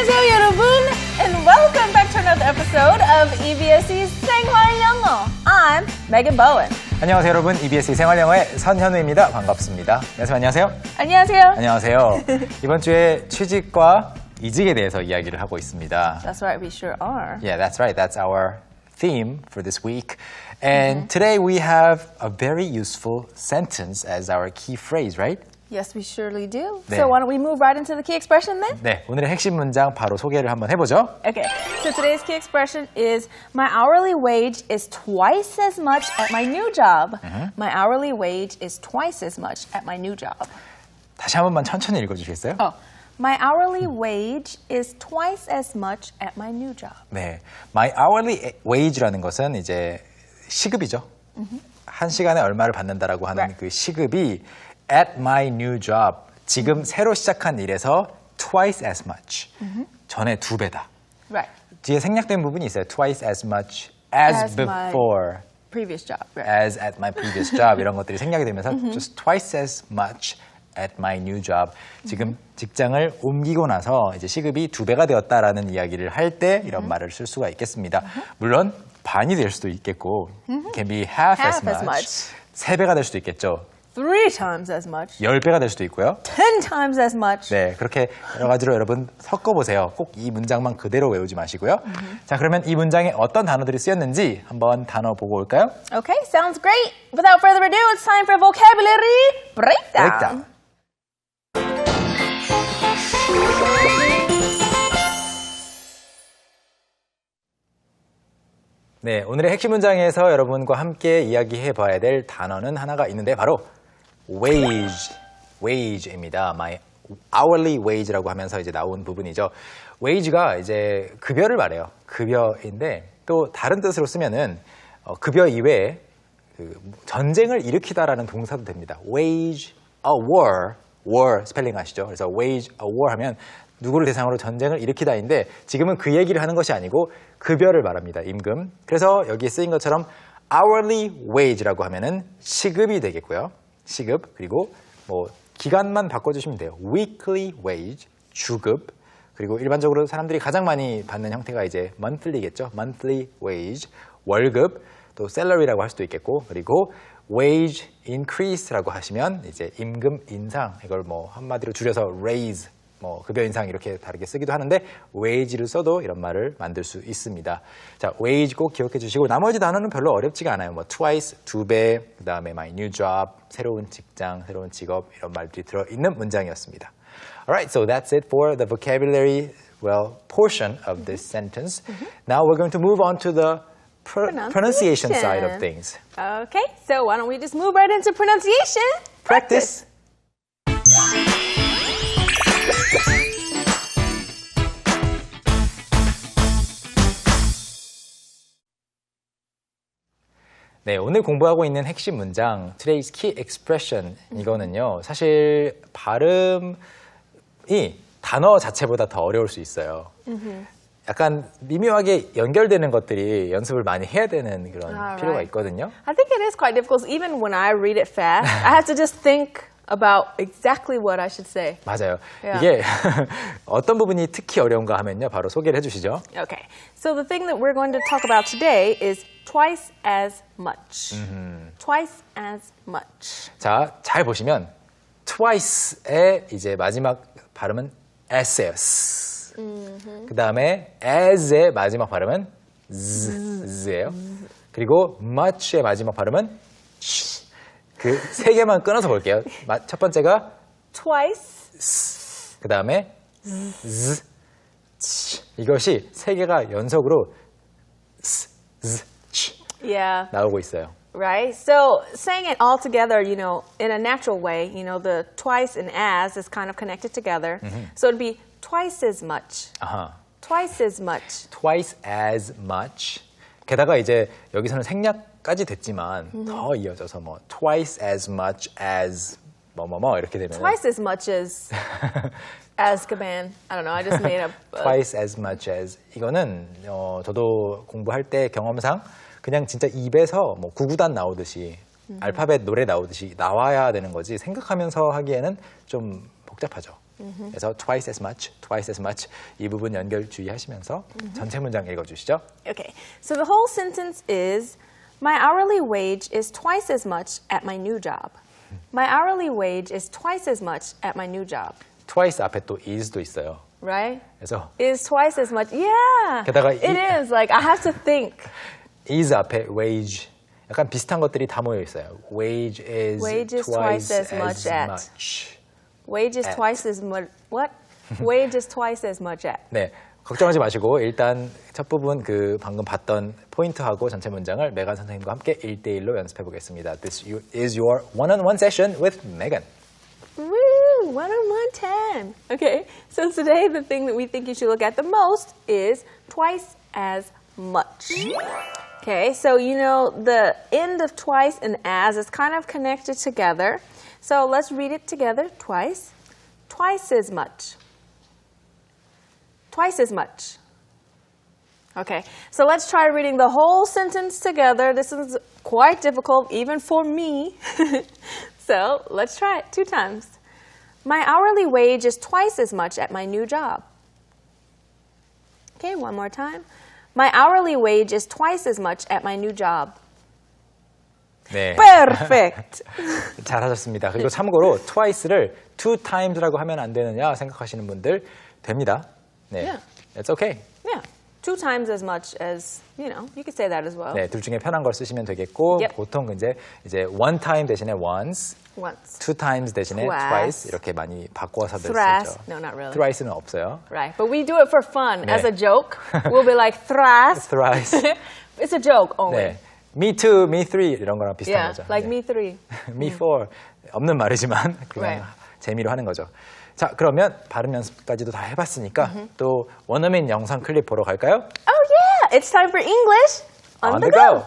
안녕하세요, 여러분, and welcome back to another episode of EBS's 생활영어. I'm Megan Bowen. 안녕하세요, 여러분. EBS 생활영어의 선현우입니다. 반갑습니다. 안녕하세요. 안녕하세요. 안녕하세요. 이번 주에 취직과 이직에 대해서 이야기를 하고 있습니다. That's right, we sure are. Yeah, that's right. That's our theme for this week. And today we have a very useful sentence as our key phrase, right? Yes, we surely do. 네. So why don't we move right into the key expression then? 네, 오늘의 핵심 문장 바로 소개를 한번 해보죠. Okay, so today's key expression is my hourly wage is twice as much at my new job. My hourly wage is twice as much at my new job. 다시 한 번만 천천히 읽어주시겠어요? My hourly wage is twice as much at my new job. 네, my hourly wage라는 것은 이제 시급이죠. 한 시간에 얼마를 받는다라고 하는 Right. 그 시급이 at my new job, 지금 새로 시작한 일에서 twice as much, 전에 두 배다. Right. 뒤에 생략된 부분이 있어요. twice as much as As my before, previous job. Right. as at my previous job 이런 것들이 생략이 되면서 just twice as much at my new job. 지금 직장을 옮기고 나서 이제 시급이 두 배가 되었다라는 이야기를 할 때 이런 말을 쓸 수가 있겠습니다. 물론 반이 될 수도 있겠고, can be half as much. 세 배가 될 수도 있겠죠. 3 times as much. 10배가 될 수도 있고요. 10 times as much. 네, 그렇게 여러 가지로 여러분 섞어보세요. 꼭 이 문장만 그대로 외우지 마시고요. 자, 그러면 이 문장에 어떤 단어들이 쓰였는지 한번 단어 보고 올까요? Okay, sounds great. Without further ado, it's time for vocabulary breakdown. 네, 오늘의 핵심 문장에서 여러분과 함께 이야기해 봐야 될 단어는 하나가 있는데 바로 wage입니다. My hourly wage라고 하면서 이제 나온 부분이죠. wage가 이제 급여를 말해요. 급여인데 또 다른 뜻으로 쓰면은 급여 이외에 그 전쟁을 일으키다라는 동사도 됩니다. wage a war 스펠링 아시죠? 그래서 wage a war 하면 누구를 대상으로 전쟁을 일으키다인데 지금은 그 얘기를 하는 것이 아니고 급여를 말합니다. 임금. 그래서 여기에 쓰인 것처럼 hourly wage라고 하면은 시급이 되겠고요. 시급. 그리고 뭐 기간만 바꿔주시면 돼요. weekly wage, 주급. 그리고 일반적으로 사람들이 가장 많이 받는 형태가 이제 monthly겠죠. monthly wage, 월급. 또 salary라고 할 수도 있겠고. 그리고 wage increase라고 하시면 이제 임금 인상. 이걸 뭐 한마디로 줄여서 raise. 뭐 급여 인상 이렇게 다르게 쓰기도 하는데 wage를 써도 이런 말을 만들 수 있습니다. 자, wage 꼭 기억해 주시고 나머지 단어는 별로 어렵지가 않아요. 뭐 twice, 두 배, 그다음에 my new job, 새로운 직장, 새로운 직업 이런 말들이 들어 있는 문장이었습니다. Alright, so that's it for the vocabulary portion of this sentence. Now we're going to move on to the pronunciation side of things. Okay, so why don't we just move right into pronunciation? Practice. 네, 오늘 공부하고 있는 핵심 문장 Today's Key Expression 이거는요. 사실 발음이 단어 자체보다 더 어려울 수 있어요. 약간 미묘하게 연결되는 것들이 연습을 많이 해야 되는 그런 필요가 있거든요. I think it is quite difficult. Even when I read it fast, I have to just think about exactly what I should say. 맞아요. Yeah. 이게 어떤 부분이 특히 어려운가 하면요. 바로 소개를 해주시죠. Okay, so the thing that we're going to talk about today is twice as much. Twice as much. 자, 잘 보시면 twice의 이제 마지막 발음은 s예요. 그 다음에 as의 마지막 발음은 z예요. 그리고 much의 마지막 발음은 그 세 개만 끊어서 볼게요. 첫 번째가 Twice. 그 다음에 z, 이것이 세 개가 연속으로 Yeah. 나오고 있어요. Right? So saying it all together, you know, in a natural way, you know, the twice and as is kind of connected together. So it'd be twice as much. 아하. Twice as much. Twice as much. 게다가 이제 여기서는 생략까지 됐지만 더 이어져서 뭐 twice as much as 뭐뭐뭐 이렇게 되면 Twice as much as Azkaban. I don't know. I just made up. twice as much as 이거는 저도 공부할 때 경험상 그냥 진짜 입에서 뭐 구구단 나오듯이 알파벳 노래 나오듯이 나와야 되는 거지 생각하면서 하기에는 좀 복잡하죠. 그래서 twice as much 이 부분 연결 주의하시면서 전체 문장 읽어주시죠. Okay, so the whole sentence is my hourly wage is twice as much at my new job. My hourly wage is twice as much at my new job. twice 앞에 또 is도 있어요. Right? 그래서 Is twice as much. Yeah. 게다가 it is. Like I have to think. is 앞에 wage 약간 비슷한 것들이 다 모여 있어요. Wage is twice as much at. much. Wage is twice as much. What? Wage is twice as much at. 네, 걱정하지 마시고 일단 첫 부분 그 방금 봤던 포인트하고 전체 문장을 메간 선생님과 함께 1대1로 연습해 보겠습니다. This is your one-on-one session with Megan. Woo! One-on-one time. Okay, so today the thing that we think you should look at the most is twice as much. Okay, so you know the end of twice and as is kind of connected together. So let's read it together twice. Twice as much. Twice as much. Okay, so let's try reading the whole sentence together. This is quite difficult, even for me. So let's try it 2 times. My hourly wage is twice as much at my new job. Okay, one more time. My hourly wage is twice as much at my new job. 네, Perfect. 잘하셨습니다. 그리고 참고로 twice를 two times라고 하면 안 되느냐 생각하시는 분들 됩니다. 네, Yeah. it's okay. Yeah, 2 times as much as, you could say that as well. 네, 둘 중에 편한 걸 쓰시면 되겠고 Yep. 보통 이제 one time 대신에 once, Once. two times 대신에 Twice. twice 이렇게 많이 바꿔서들 Thrice. 쓰죠. No, not really. thrice는 없어요. Right, but we do it for fun 네. as a joke. We'll be like thrice. thrice. It's a joke only. 네, me two, me three 이런 거랑 비슷한 Yeah, 거죠. like 네. me 3. me four 없는 말이지만 그냥 Right. 재미로 하는 거죠. 자, 그러면 발음 연습까지도 다 해봤으니까 또 원어민 영상 클립 보러 갈까요? Oh yeah, it's time for English on the go.